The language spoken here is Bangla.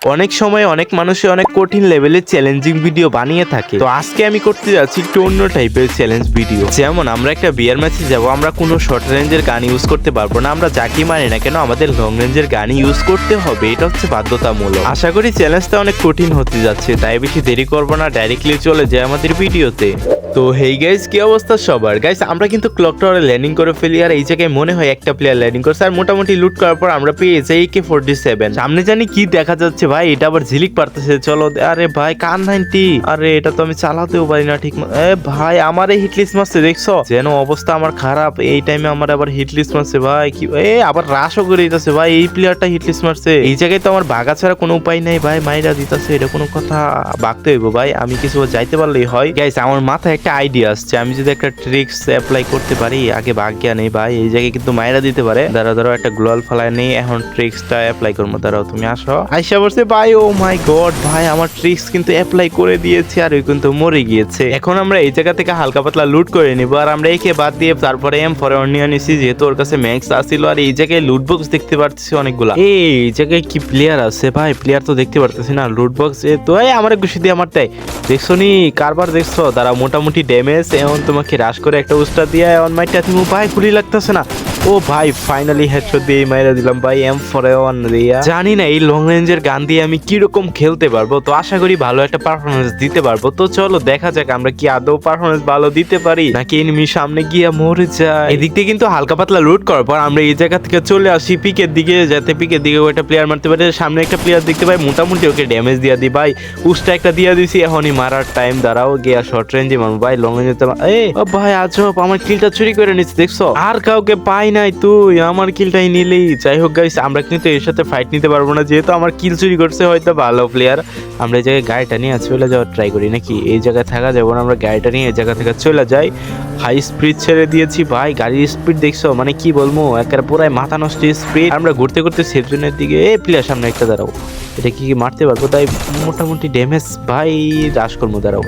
অনেক সময় অনেক মানুষে অনেক কঠিন লেভেলের চ্যালেঞ্জিং ভিডিও বানিয়ে থাকে। তো আজকে আমি করতে যাচ্ছি একটু অন্য টাইপের চ্যালেঞ্জ ভিডিও। যেমন আমরা একটা বিয়ার ম্যাচে যাবো, আমরা কোনো শর্ট রেঞ্জের গান ইউজ করতে পারবো না, আমরা যাকে মারি না কেন আমাদের লং রেঞ্জের গানই ইউজ করতে হবে, এটা হচ্ছে বাধ্যতামূলক। আশা করি চ্যালেঞ্জটা অনেক কঠিন হতে যাচ্ছে, তাই বেশি দেরি করবো না, ডাইরেক্টলি চলে যায় আমাদের ভিডিওতে। তো হেই গাইস, কি অবস্থা সবার? গাইস আমরা কিন্তু ক্লক টাওয়ারে ল্যান্ডিং করে ফেলি, আর এই জায়গায় মনে হয় একটা প্লেয়ার ল্যান্ডিং করছে, আর মোটামুটি লুট করার পর আমরা পেয়ে যাই AK-47। সামনে জানি কি দেখা যাচ্ছে ভাই, এটা আবার ঝিলিক পারতেছে। চলো, আরে ভাই কার 90, আরে এটা তো আমি চালাতেও পারি না ঠিক। ভাই আমার এই হিটলিস্ট মারছে, দেখছো যেন অবস্থা আমার খারাপ। এই টাইমে আমার আবার হিটলিস্ট মারছে ভাই, কি আবার রাশও করে দিতেছে ভাই। এই প্লেয়ারটা হিটলিস্ট মারছে, এই জায়গায় তো আমার ভাগা ছাড়া কোনো উপায় নাই ভাই। মাইরা দিতেছে, এটা কোনো কথা? ভাগতে হইব ভাই, আমি কিছু যাইতে পারলেই হয়। গাইস আমার মাথায় একটা আইডিয়া আসছে, আমি যদি একটা ট্রিক্স অ্যাপ্লাই করতে পারি। আগে ভাগ্যা নেই ভাই, এই জায়গায় কিন্তু মাইরা দিতে পারে। দাঁড়াও একটা গ্লোয়াল ফলায় নেই, এখন ট্রিক্সটা অ্যাপ্লাই করবো। দাঁড়াও তুমি আসো। আইসা বলছে ভাই, ও মাই গড ভাই, আমার ট্রিক্স কিন্তু অ্যাপ্লাই করে দিয়েছে, আর ওই কিন্তু মরে গিয়েছে। এখন আমরা এই জায়গা থেকে হালকা পাতলা লুট করে নিবো, আর আমরা একে বাদ দিয়ে তারপরে M4 নিয়ে নিছি, যেহেতু ওর কাছে ম্যাক্স আসছিল। আর এই জায়গায় লুট বক্স দেখতে পাচ্ছি অনেকগুলা। এই জায়গায় কি প্লেয়ার আছে ভাই? প্লেয়ার তো দেখতে পারতেছি না। লুট বক্স তো আমার ঘুষি দিয়ে আমার তাই দেখছো নি কারবার দেখছো? তারা মোটামুটি ড্যামেজ এখন তোমাকে রাশ করে একটা উস্তা দিয়ে অন মাইটা তুমি ভাই গুলি লাগতেছে না। ও ভাই ফাইনালি হেডশট দিয়ে মাইরা দিলাম ভাই M4 দিয়া। জানি না এই লং রেঞ্জের গান দিয়ে আমি কি রকম খেলতে পারবো, তো আশা করি ভালো একটা পারফরমেন্স দিতে পারবো। তো চলো দেখা যাক আমরা কি আদৌ পারফরমেন্স ভালো দিতে পারি, নাকি এনিমি সামনে গিয়ে মরে যায়। এদিক থেকে কিন্তু হালকা পাতলা লুট করার পর আমরা এই জায়গা থেকে চলে আসি পিকের দিকে, যাতে পিকের দিকে ওইটা প্লেয়ার মারতে পারে। সামনে একটা প্লেয়ার দেখতে পাই, মোটামুটি ওকে ড্যামেজ দিয়ে দিই ভাই। উস্তা একটা দিয়ে দিছি, এখনই মারার টাইম। দাঁড়াও গিয়া শর্ট রেঞ্জে মারবো ভাই, লং রেঞ্জে ও ভাই আজব আমার কিলটা চুরি করে নিচ্ছে, দেখছো? আর কাউকে পাই নাই, তুই আমার কিলটাই নিলেই। যাই হোক গাইস, আমরা কিন্তু এর সাথে ফাইট নিতে পারবো না, যেহেতু আমার কিল চুরি করছে হয়তো ভালো প্লেয়ার। আমরা এই জায়গায় গাড়িটা নিয়ে চলে যাওয়ার ট্রাই করি, নাকি এই জায়গায় থাকা যাবো না, আমরা গাড়িটা নিয়ে এই জায়গা থেকে চলে যাই। হাই স্পিড ছেড়ে দিয়েছি ভাই, গাড়ির স্পিড দেখছো, মানে কি বলবো, একেবারে পুরাই মাথা নষ্ট স্পিড। আমরা ঘুরতে ঘুরতে সেফজনের দিকে, প্লেয়ার সামনে একটা দাঁড়াও, এটা কি মারতে পারবো? তাই মোটামুটি ড্যামেজ ভাই, রাশ করবো, দাঁড়াও।